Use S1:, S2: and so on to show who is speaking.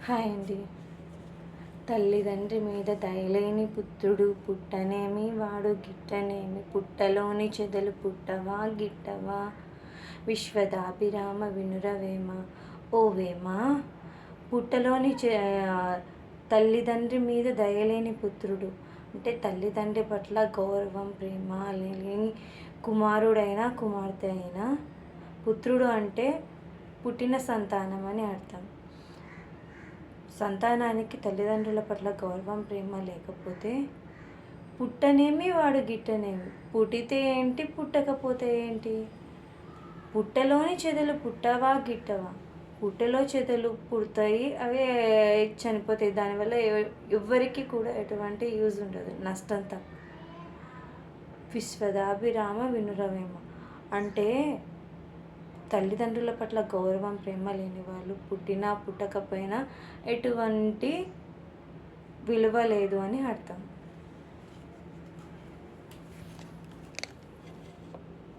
S1: Hi అండి. తల్లిదండ్రి మీద దయలేని పుత్రుడు పుట్టనేమి వాడు గిట్టనేమి పుట్టలోని చెదలు పుట్టవా గిట్టవా విశ్వదాభిరామ వినురవేమ ఓ వేమ. పుట్టలోని తల్లిదండ్రి మీద దయలేని పుత్రుడు అంటే తల్లిదండ్రి పట్ల గౌరవం ప్రేమ లేని కుమారుడైనా కుమార్తె అయినా పుత్రుడు అంటే పుట్టిన సంతానం అని అర్థం. సంతానానికి తల్లిదండ్రుల పట్ల గౌరవం ప్రేమ లేకపోతే పుట్టనేమి వాడు గిట్టనేమి, పుట్టితే ఏంటి పుట్టకపోతే ఏంటి. పుట్టలోని చెదలు పుట్టవా గిట్టవా, పుట్టలో చెదలు పుడతాయి, అవి చనిపోతాయి. దానివల్ల ఎవ్వరికి కూడా ఎటువంటి యూజ్ ఉండదు, నష్టం తప్ప. విశ్వదాభిరామ వినురవేమ అంటే తల్లిదండ్రుల పట్ల గౌరవం ప్రేమ లేని వాళ్ళు పుట్టినా పుట్టకపోయినా ఎటువంటి విలువ లేదు అని అర్థం.